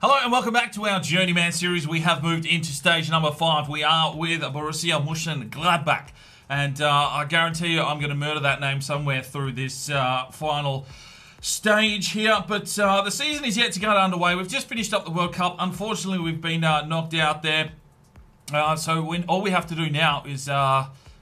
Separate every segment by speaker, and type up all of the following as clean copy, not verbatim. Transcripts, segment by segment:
Speaker 1: Hello and welcome back to our Journeyman Series. We have moved into stage number 5. We are with Borussia Mönchengladbach. And I guarantee you I'm going to murder that name somewhere through this final stage here. But the season is yet to get underway. We've just finished up the World Cup. Unfortunately, we've been knocked out there. So all we have to do now is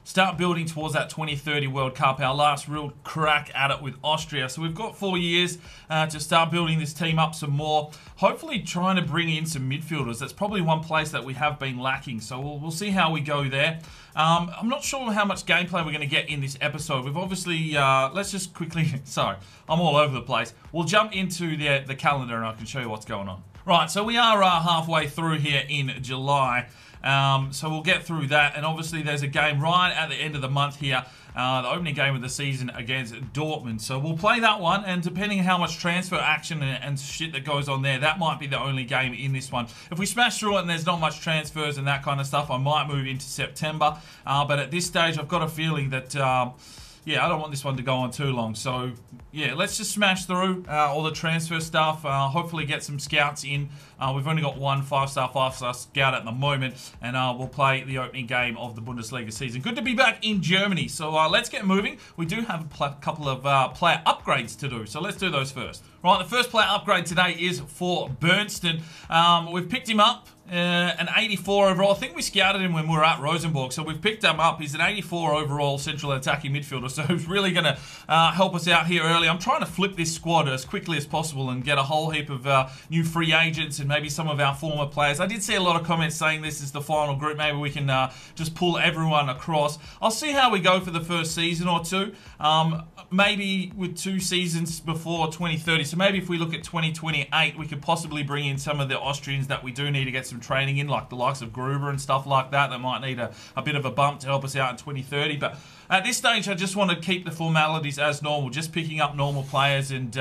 Speaker 1: start building towards that 2030 World Cup, our last real crack at it with Austria. So we've got 4 years to start building this team up some more. Hopefully trying to bring in some midfielders. That's probably one place that we have been lacking. So we'll see how we go there. I'm not sure how much gameplay we're going to get in this episode. We've obviously, let's just quickly, sorry, I'm all over the place. We'll jump into the calendar and I can show you what's going on. Right, so we are halfway through here in July. So we'll get through that, and obviously there's a game right at the end of the month here, the opening game of the season against Dortmund. So we'll play that one, and depending on how much transfer action and shit that goes on there, that might be the only game in this one. If we smash through it and there's not much transfers and that kind of stuff, I might move into September. But at this stage, I've got a feeling that yeah, I don't want this one to go on too long. So, yeah, let's just smash through all the transfer stuff. Hopefully get some scouts in. We've only got one 5-star scout at the moment. And we'll play the opening game of the Bundesliga season. Good to be back in Germany. So, let's get moving. We do have a couple of player upgrades to do. So, let's do those first. Right, the first player upgrade today is for Bernston. We've picked him up. An 84 overall. I think we scouted him when we were at Rosenborg, so we've picked him up. He's an 84 overall central attacking midfielder, so he's really going to help us out here early. I'm trying to flip this squad as quickly as possible and get a whole heap of new free agents and maybe some of our former players. I did see a lot of comments saying this is the final group. Maybe we can just pull everyone across. I'll see how we go for the first season or two. Maybe with 2 seasons before 2030. So maybe if we look at 2028, we could possibly bring in some of the Austrians that we do need to get some training in, like the likes of Gruber and stuff like that. That might need a bit of a bump to help us out in 2030. But at this stage, I just want to keep the formalities as normal, just picking up normal players and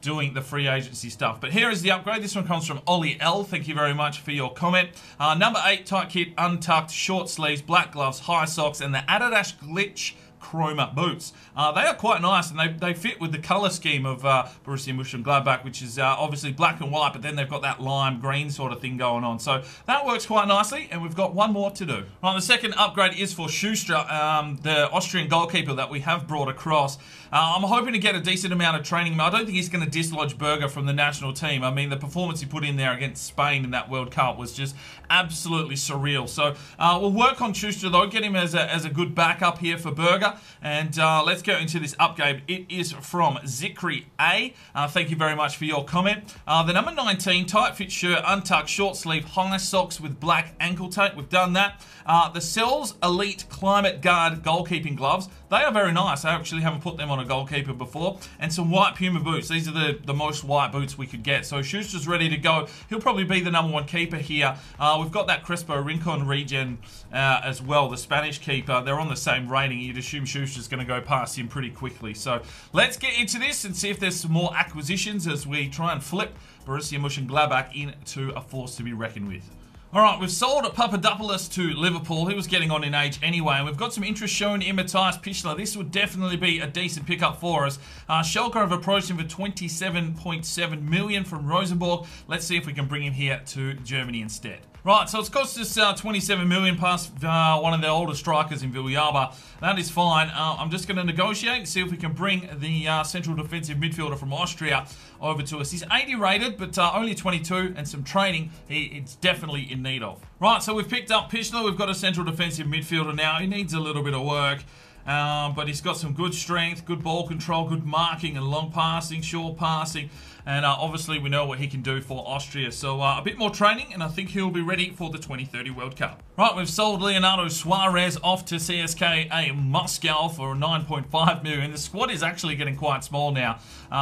Speaker 1: doing the free agency stuff. But here is the upgrade. This one comes from Ollie L. Thank you very much for your comment. Number 8, tight kit, untucked, short sleeves, black gloves, high socks, and the Adidas Glitch Chroma boots. They are quite nice, and they fit with the colour scheme of Borussia Mönchengladbach, which is obviously black and white, but then they've got that lime green sort of thing going on. So that works quite nicely, and we've got one more to do. Right, the second upgrade is for Schuster, the Austrian goalkeeper that we have brought across. I'm hoping to get a decent amount of training. I don't think he's going to dislodge Berger from the national team. I mean, the performance he put in there against Spain in that World Cup was just absolutely surreal. So we'll work on Schuster, though, get him as a good backup here for Berger. And let's go into this upgrade. It is from Zikri A. Thank you very much for your comment. The number 19, tight fit shirt, untucked, short sleeve, high socks with black ankle tape. We've done that. The Cells Elite Climate Guard goalkeeping gloves. They are very nice. I actually haven't put them on a goalkeeper before. And some white Puma boots. These are the most white boots we could get. So Schuster's ready to go. He'll probably be the number 1 keeper here. We've got that Crespo Rincon regen as well, the Spanish keeper. They're on the same rating. You'd assume Schuster's going to go past him pretty quickly. So let's get into this and see if there's some more acquisitions as we try and flip Borussia Mönchengladbach into a force to be reckoned with. Alright, we've sold Papadopoulos to Liverpool. He was getting on in age anyway. And we've got some interest shown in Matthias Pichler. This would definitely be a decent pickup for us. Schalke have approached him for 27.7 million from Rosenborg. Let's see if we can bring him here to Germany instead. Right, so it's cost us 27 million past one of the older strikers in Villalba. That is fine. I'm just going to negotiate and see if we can bring the central defensive midfielder from Austria over to us. He's 80 rated, but only 22, and some training it's definitely in need of. Right, so we've picked up Pichler. We've got a central defensive midfielder now. He needs a little bit of work. But he's got some good strength, good ball control, good marking and long passing, short passing. And obviously we know what he can do for Austria. So a bit more training and I think he'll be ready for the 2030 World Cup. Right, we've sold Leonardo Suarez off to CSKA Moscow for 9.5 million. The squad is actually getting quite small now.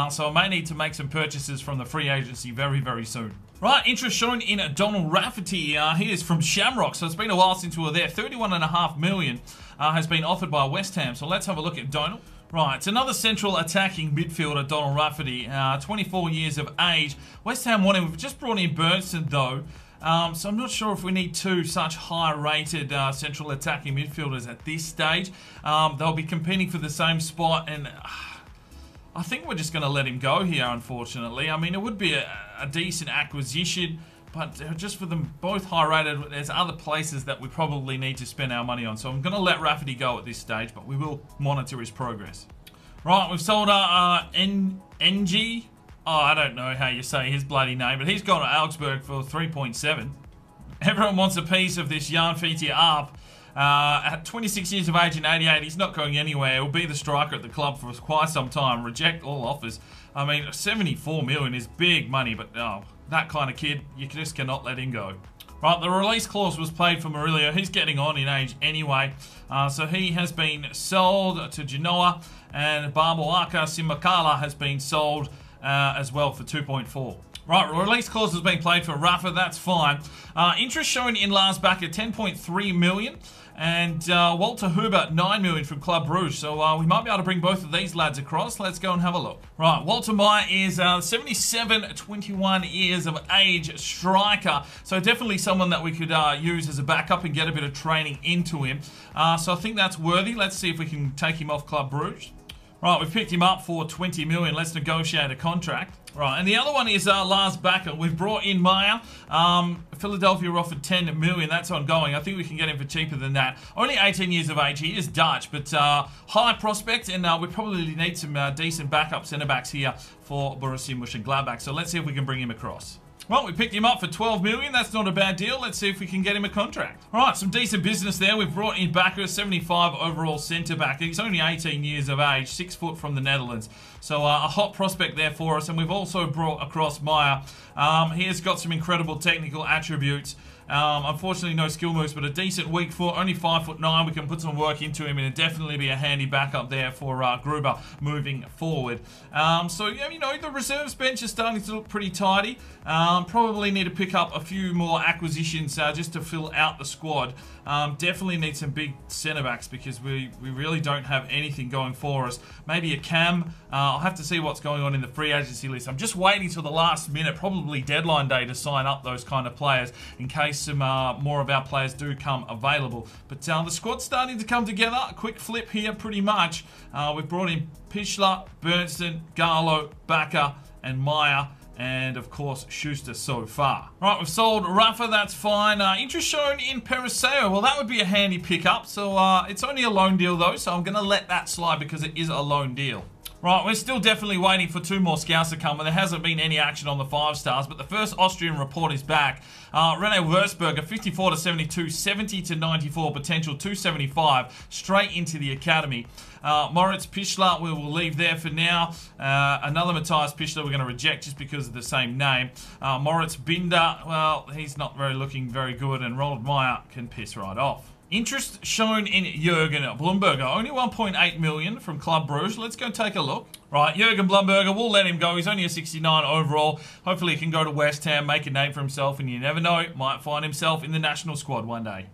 Speaker 1: So I may need to make some purchases from the free agency very, very soon. Right, interest shown in Donald Rafferty. He is from Shamrock, so it's been a while since we were there. 31.5 million has been offered by West Ham. So let's have a look at Donald. Right, it's another central attacking midfielder, Donald Rafferty, 24 years of age. West Ham want him. We've just brought in Bernston, though. So I'm not sure if we need 2 such high-rated central attacking midfielders at this stage. They'll be competing for the same spot, and I think we're just going to let him go here, unfortunately. I mean, it would be a decent acquisition, but just for them both high-rated, there's other places that we probably need to spend our money on. So I'm going to let Rafferty go at this stage, but we will monitor his progress. Right, we've sold NG. Oh, I don't know how you say his bloody name, but he's gone to Augsburg for 3.7. Everyone wants a piece of this Jan Fitia up. At 26 years of age in 88, he's not going anywhere. He'll be the striker at the club for quite some time. Reject all offers. I mean, 74 million is big money, but oh, that kind of kid, you just cannot let him go. Right, the release clause was played for Murillo. He's getting on in age anyway. So he has been sold to Genoa, and Barboaka Simakala has been sold as well for 2.4. Right, release clause has been played for Rafa, that's fine. Interest shown in Lars Bakker, 10.3 million. And Walter Huber, 9 million from Club Brugge. So we might be able to bring both of these lads across. Let's go and have a look. Right, Walter Meyer is 77, 21 years of age striker. So definitely someone that we could use as a backup and get a bit of training into him. So I think that's worthy. Let's see if we can take him off Club Brugge. Right, we've picked him up for 20 million. Let's negotiate a contract. Right, and the other one is Lars Bakker. We've brought in Meyer. Philadelphia offered 10 million. That's ongoing. I think we can get him for cheaper than that. Only 18 years of age. He is Dutch, but high prospect, and we probably need some decent backup centre-backs here for Borussia Mönchengladbach. So let's see if we can bring him across. Well, we picked him up for 12 million. That's not a bad deal. Let's see if we can get him a contract. All right, some decent business there. We've brought in Bakker, 75 overall centre-back. He's only 18 years of age, 6 foot from the Netherlands. So a hot prospect there for us. And we've also brought across Meyer. He has got some incredible technical attributes. Unfortunately, no skill moves, but a decent weak foot, only 5'9". We can put some work into him, and it'd definitely be a handy backup there for Gruber moving forward. So, you know, the reserves bench is starting to look pretty tidy. Probably need to pick up a few more acquisitions just to fill out the squad. Definitely need some big centre-backs because we really don't have anything going for us. Maybe a cam. I'll have to see what's going on in the free agency list. I'm just waiting till the last minute, probably deadline day, to sign up those kind of players in case some more of our players do come available. But the squad's starting to come together. A quick flip here, pretty much. We've brought in Pichler, Bernston, Garlow, Bakker, and Meyer. And, of course, Schuster so far. Right, we've sold Rafa, that's fine. Interest shown in Periseo. Well, that would be a handy pickup. So, it's only a loan deal, though. So, I'm going to let that slide because it is a loan deal. Right, we're still definitely waiting for 2 more scouts to come, and there hasn't been any action on the 5 stars, but the first Austrian report is back. Rene Wurzberger, 54 to 72, 70 to 94, potential 275, straight into the academy. Moritz Pichler, we will leave there for now. Another Matthias Pichler we're going to reject just because of the same name. Moritz Binder, well, he's not looking very good, and Roland Meyer can piss right off. Interest shown in Jurgen Blumberger. Only 1.8 million from Club Brugge. Let's go take a look. Right, Jurgen Blumberger, we'll let him go. He's only a 69 overall. Hopefully he can go to West Ham, make a name for himself, and you never know, might find himself in the national squad one day.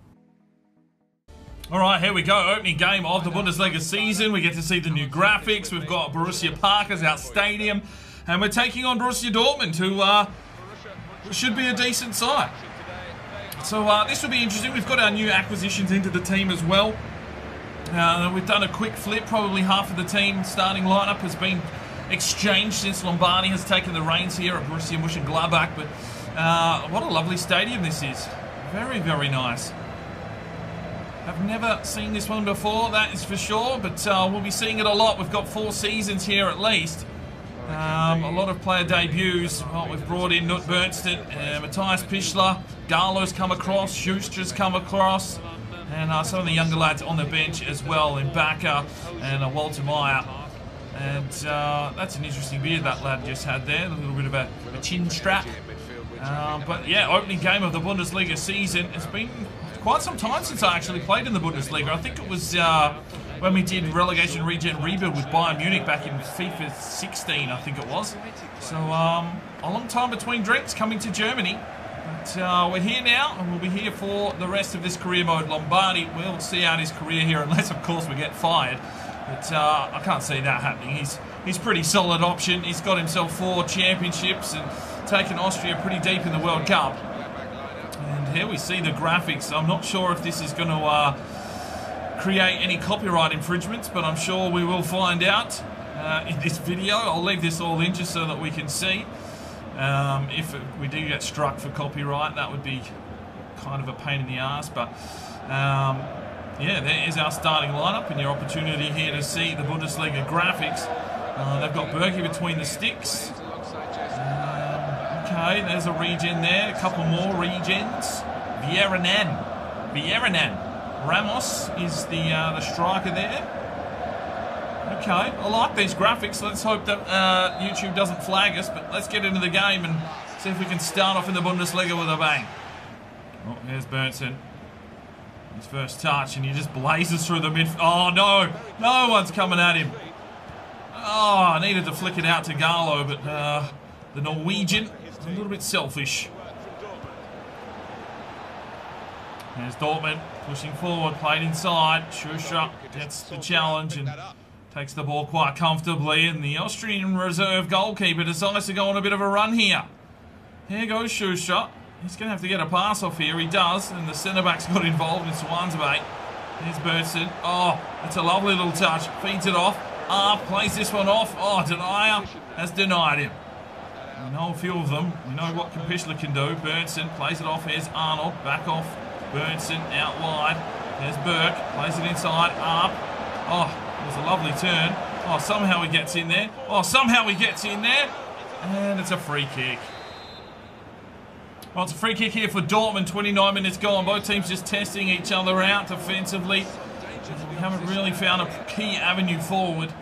Speaker 1: All right, here we go. Opening game of the Bundesliga season. We get to see the new graphics. We've got Borussia Park as our stadium. And we're taking on Borussia Dortmund, who should be a decent side. So this will be interesting. We've got our new acquisitions into the team as well. We've done a quick flip. Probably half of the team starting lineup has been exchanged since Lombardi has taken the reins here at Borussia Mönchengladbach. But what a lovely stadium this is. Very, very nice. I've never seen this one before, that is for sure. But we'll be seeing it a lot. We've got 4 seasons here at least. A lot of player debuts. Well, we've brought in Knut Bernston, Matthias Pichler, Garlow's come across, Schuster's come across, and some of the younger lads on the bench as well, in Bakker and Walter Meyer. And that's an interesting beard that lad just had there, a little bit of a chin strap. But yeah, opening game of the Bundesliga season. It's been quite some time since I actually played in the Bundesliga. I think it was when we did relegation regen rebuild with Bayern Munich back in FIFA 16, I think it was. So a long time between drinks coming to Germany. But we're here now, and we'll be here for the rest of this career mode. Lombardi will see out his career here, unless of course we get fired. But I can't see that happening. He's pretty solid option. He's got himself 4 championships and taken Austria pretty deep in the World Cup. And here we see the graphics. I'm not sure if this is going to create any copyright infringements, but I'm sure we will find out. in this video. I'll leave this all in just so that we can see. If we do get struck for copyright, that would be kind of a pain in the ass. But yeah, there is our starting lineup and your opportunity here to see the Bundesliga graphics. They've got Berkey between the sticks. Okay, there's a regen there. A couple more regens. Vieranen. Ramos is the striker there. Okay, I like these graphics. Let's hope that YouTube doesn't flag us, but let's get into the game and see if we can start off in the Bundesliga with a bang. Oh, here's Berntsen. His first touch, and he just blazes through the mid. Oh, no. No one's coming at him. Oh, I needed to flick it out to Garlo, but the Norwegian, a little bit selfish. There's Dortmund pushing forward, played inside. Schuster gets the challenge and takes the ball quite comfortably. And the Austrian reserve goalkeeper decides to go on a bit of a run here. Here goes Schuster. He's going to have to get a pass off here. He does. And the centre-back's got involved in Swansbait. Here's Berntsen. Oh, it's a lovely little touch. Feeds it off. Plays this one off. Oh, Denier has denied him. We know a few of them. We know what Kampischler can do. Berntsen plays it off. Here's Arnold. Back off. Berntsen out wide. There's Burke. Plays it inside. Oh, it was a lovely turn. Oh, somehow he gets in there. And it's a free kick. Well, it's a free kick here for Dortmund. 29 minutes gone. Both teams just testing each other out defensively. We haven't really found a key avenue forward.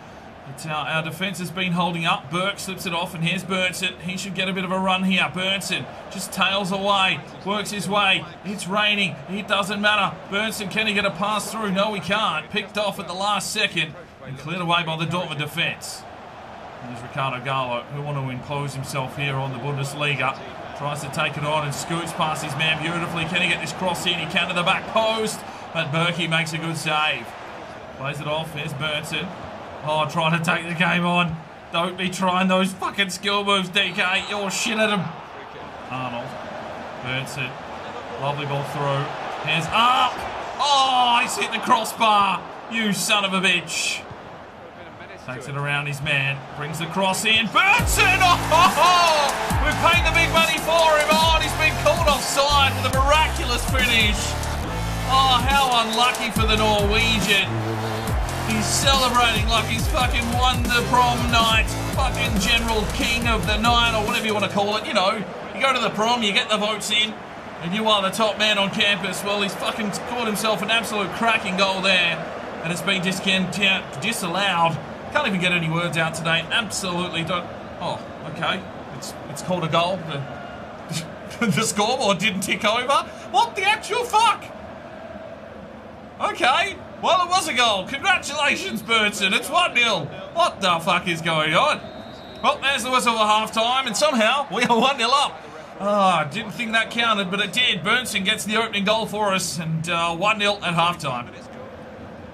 Speaker 1: But our defence has been holding up. Burke slips it off, and here's Berntsen. He should get a bit of a run here. Berntsen just tails away, works his way. It's raining. It doesn't matter. Berntsen, can he get a pass through? No, he can't. Picked off at the last second and cleared away by the Dortmund defence. There's Ricardo Gallo, who want to impose himself here on the Bundesliga. Tries to take it on and scoots past his man beautifully. Can he get this cross in? He can to the back post, but Berkey makes a good save. Plays it off. Here's Berntsen. Oh, trying to take the game on. Don't be trying those fucking skill moves, DK. You're shit at him. Arnold. Berntsen. Lovely ball through. Here's up. Oh, he's hit the crossbar. You son of a bitch. Takes it around his man. Brings the cross in. Berntsen! Oh! We're paying the big money for him. Oh, and he's been called offside with a miraculous finish. Oh, how unlucky for the Norwegian. He's celebrating like he's fucking won the prom night. Fucking general king of the night, or whatever you want to call it. You know, you go to the prom, you get the votes in, and you are the top man on campus. Well, he's fucking scored himself an absolute cracking goal there. And it's been disallowed. Can't even get any words out today. Absolutely don't. Oh, okay. It's called a goal. The scoreboard didn't tick over. What the actual fuck? Okay. Well, it was a goal. Congratulations, Berntsen. It's 1-0. What the fuck is going on? Well, there's the whistle for half-time, and somehow we are 1-0 up. Oh, didn't think that counted, but it did. Berntsen gets the opening goal for us, and 1-0 at half-time.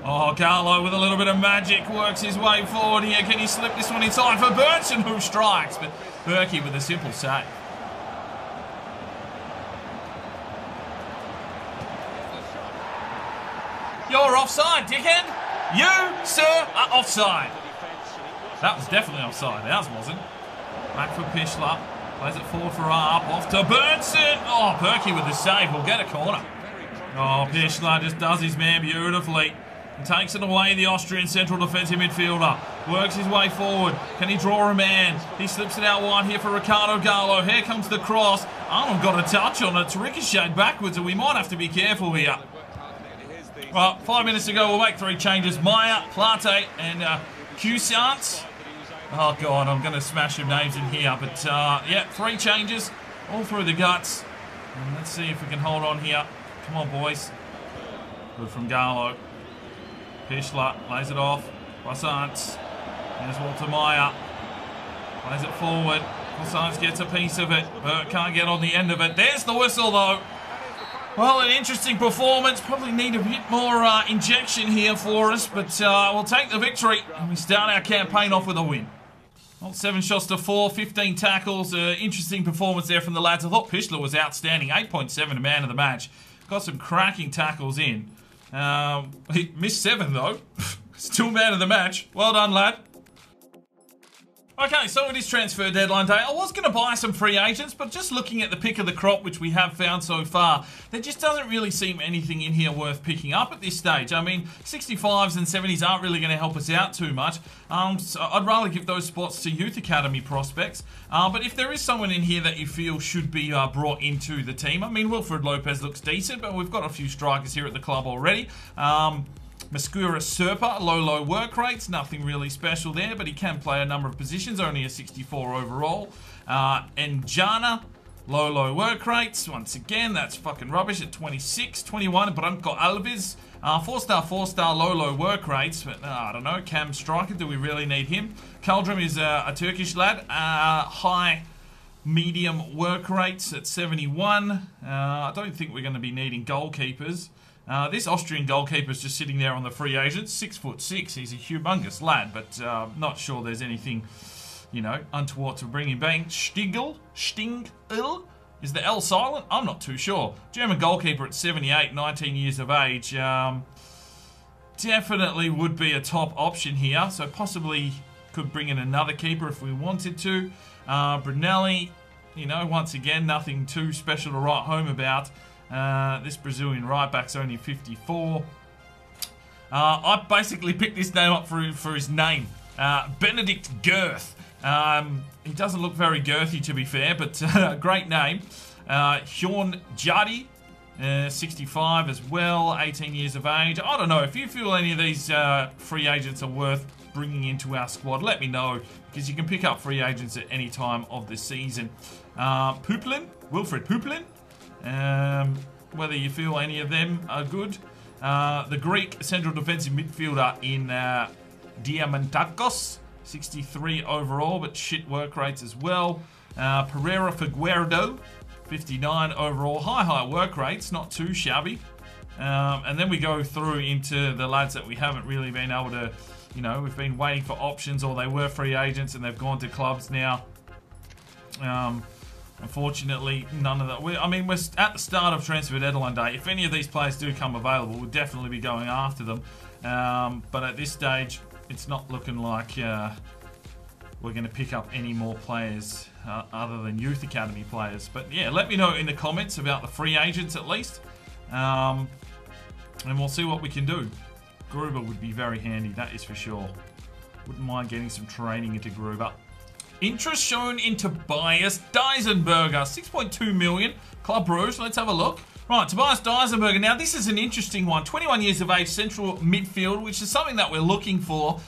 Speaker 1: Oh, Carlo with a little bit of magic works his way forward here. Can he slip this one inside for Berntsen, who strikes? But Berkey with a simple save. You're offside, dickhead. You, sir, are offside. That was definitely offside. Ours wasn't. Back for Pischler. Plays it forward for Arp. Off to Berntsen. Oh, Berkey with the save. We'll get a corner. Oh, Pischler just does his man beautifully. And takes it away, the Austrian central defensive midfielder. Works his way forward. Can he draw a man? He slips it out wide here for Ricardo Gallo. Here comes the cross. Arnold got a touch on it. It's ricocheted backwards, and we might have to be careful here. Well, 5 minutes ago, we'll make 3 changes. Meyer, Plate, and Cusant. Oh, God, I'm going to smash some names in here. But, yeah, 3 changes. All through the guts. And let's see if we can hold on here. Come on, boys. Good from Gallo. Pischler plays it off. Croissants. There's Walter Meyer. Plays it forward. Croissants gets a piece of it. Bert can't get on the end of it. There's the whistle, though. Well, an interesting performance. Probably need a bit more injection here for us. But we'll take the victory. And we start our campaign off with a win. Well, 7 shots to 4. 15 tackles. Interesting performance there from the lads. I thought Pischler was outstanding. 8.7 man of the match. Got some cracking tackles in. He missed 7 though. Still man of the match. Well done, lad. Okay, so it is transfer deadline day. I was going to buy some free agents, but just looking at the pick of the crop, which we have found so far, there just doesn't really seem anything in here worth picking up at this stage. I mean, 65s and 70s aren't really going to help us out too much. So I'd rather give those spots to youth academy prospects. But if there is someone in here that you feel should be brought into the team, I mean, Wilfred Lopez looks decent, but we've got a few strikers here at the club already. Mascura Serpa, low work rates, nothing really special there, but he can play a number of positions, only a 64 overall. Njana, low work rates, once again, that's fucking rubbish at 26. 21, Branko Alves, 4-star, low work rates, but I don't know, Cam Striker, do we really need him? Kaldrum is a Turkish lad, high medium work rates at 71. I don't think we're going to be needing goalkeepers. This Austrian goalkeeper is just sitting there on the free agents, 6'6". He's a humongous lad, but not sure there's anything, you know, untoward to bring him back. Stingl? Is the L silent? I'm not too sure. German goalkeeper at 78, 19 years of age. Definitely would be a top option here, so possibly could bring in another keeper if we wanted to. Brunelli, you know, once again, nothing too special to write home about. This Brazilian right back's only 54. I basically picked this name up for his name. Benedict Girth. He doesn't look very girthy, to be fair, but great name. Hjorn Jadi, 65 as well, 18 years of age. I don't know, if you feel any of these free agents are worth bringing into our squad, let me know, because you can pick up free agents at any time of the season. Wilfred Puplin. Whether you feel any of them are good. The Greek central defensive midfielder in Diamantakos, 63 overall, but shit work rates as well. Pereira Figueiredo, 59 overall, high work rates, not too shabby. And then we go through into the lads that we haven't really been able to, you know, we've been waiting for options, or they were free agents and they've gone to clubs now. Unfortunately, none of that. I mean, we're at the start of transfer deadline day. If any of these players do come available, we'll definitely be going after them. But at this stage, it's not looking like we're going to pick up any more players other than youth academy players. But yeah, let me know in the comments about the free agents at least. And we'll see what we can do. Gruber would be very handy, that is for sure. Wouldn't mind getting some training into Gruber. Interest shown in Tobias Deisenberger, 6.2 million. Club Rouge, let's have a look. Right, Tobias Deisenberger. Now, this is an interesting one. 21 years of age, central midfield, which is something that we're looking for.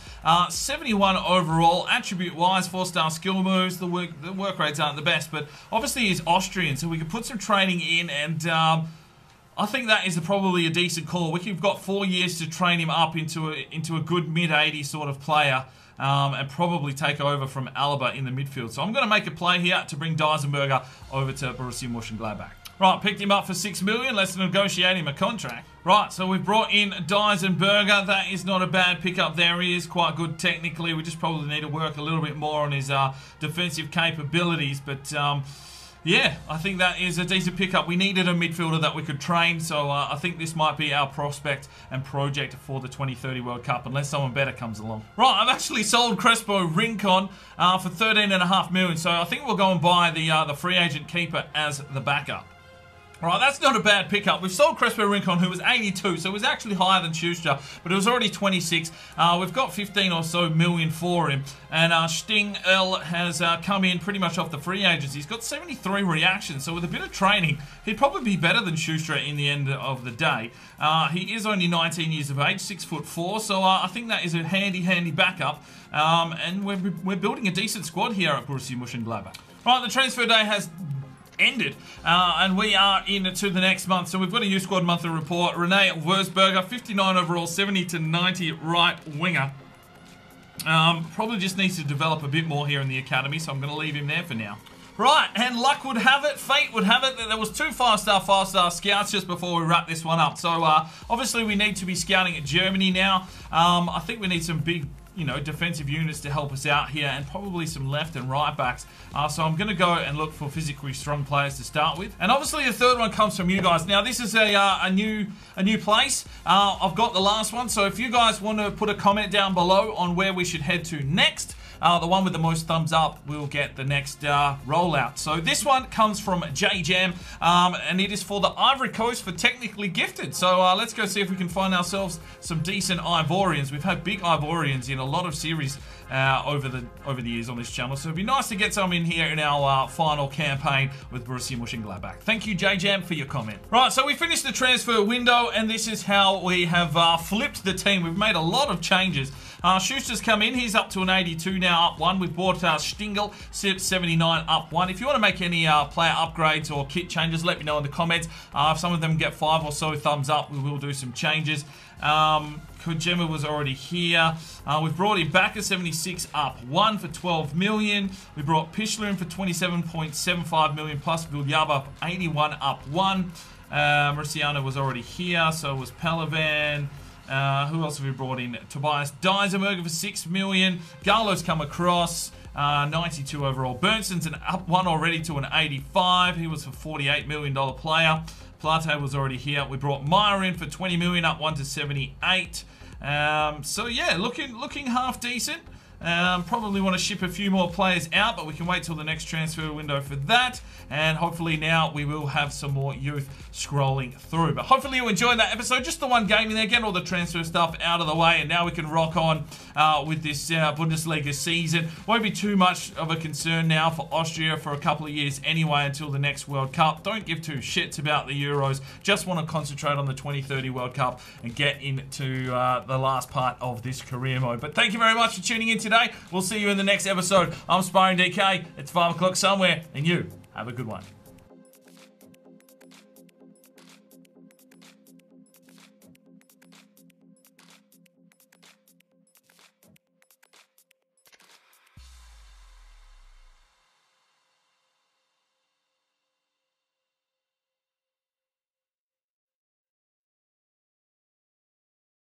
Speaker 1: 71 overall, attribute-wise, 4-star skill moves. The work rates aren't the best, but obviously he's Austrian, so we could put some training in, and I think that is probably a decent call. We've got 4 years to train him up into a good mid-80s sort of player. And probably take over from Alaba in the midfield. So I'm going to make a play here to bring Deisenberger over to Borussia Mönchengladbach. Right, picked him up for 6 million. Let's negotiate him a contract. Right, so we've brought in Deisenberger. That is not a bad pickup there. He is quite good technically. We just probably need to work a little bit more on his defensive capabilities. But yeah, I think that is a decent pickup. We needed a midfielder that we could train, so I think this might be our prospect and project for the 2030 World Cup, unless someone better comes along. Right, I've actually sold Crespo Rincon for 13.5 million, so I think we'll go and buy the free agent keeper as the backup. Right, that's not a bad pickup. We've sold Crespo Rincon, who was 82, so it was actually higher than Schuster, but it was already 26. We've got 15 or so million for him, and Sting L has come in pretty much off the free agency. He's got 73 reactions, so with a bit of training, he'd probably be better than Schuster in the end of the day. He is only 19 years of age, 6'4", so I think that is a handy backup, and we're building a decent squad here at Borussia Mönchengladbach. Right, the transfer day has ended, and we are into the next month. So we've got a youth squad monthly report. Rene Wurzberger, 59 overall, 70 to 90 right winger. Probably just needs to develop a bit more here in the academy, so I'm going to leave him there for now. Right, and luck would have it, fate would have it that there was 2 5-star scouts just before we wrap this one up. So obviously we need to be scouting at Germany now. I think we need some big, you know, defensive units to help us out here, and probably some left and right backs. So I'm going to go and look for physically strong players to start with. And obviously the third one comes from you guys. Now this is a new place. I've got the last one, so if you guys want to put a comment down below on where we should head to next, the one with the most thumbs up will get the next rollout. So this one comes from JJam, and it is for the Ivory Coast for Technically Gifted. So let's go see if we can find ourselves some decent Ivorians. We've had big Ivorians in a lot of series over the years on this channel, so it'd be nice to get some in here in our final campaign with Borussia Mönchengladbach. Thank you, JJam, for your comment. Right, so we finished the transfer window, and this is how we have flipped the team. We've made a lot of changes. Schuster's come in. He's up to an 82 now, up 1. We've bought Stingel, 79, up 1. If you want to make any player upgrades or kit changes, let me know in the comments. If some of them get 5 or so thumbs up, we will do some changes. Kojima was already here. We've brought him back at 76, up 1 for 12 million. We brought Pichler in for 27.75 million, plus Viljaba 81, up 1. Marciano was already here, so was Palavan. Who else have we brought in? Tobias Dijsselmerger for 6 million. Gallo's come across. 92 overall. Bernson's an up 1 already to an 85. He was for $48 million player. Plate was already here. We brought Meyer in for 20 million, up 1 to 78. So yeah, looking half decent. Probably want to ship a few more players out, but we can wait till the next transfer window for that. And hopefully now we will have some more youth scrolling through. But hopefully you enjoyed that episode. Just the one game in there, getting all the transfer stuff out of the way. And now we can rock on with this Bundesliga season. Won't be too much of a concern now for Austria for a couple of years anyway until the next World Cup. Don't give two shits about the Euros. Just want to concentrate on the 2030 World Cup and get into the last part of this career mode. But thank you very much for tuning in today. We'll see you in the next episode. I'm Sparring DK. It's 5 o'clock somewhere, and you have a good one.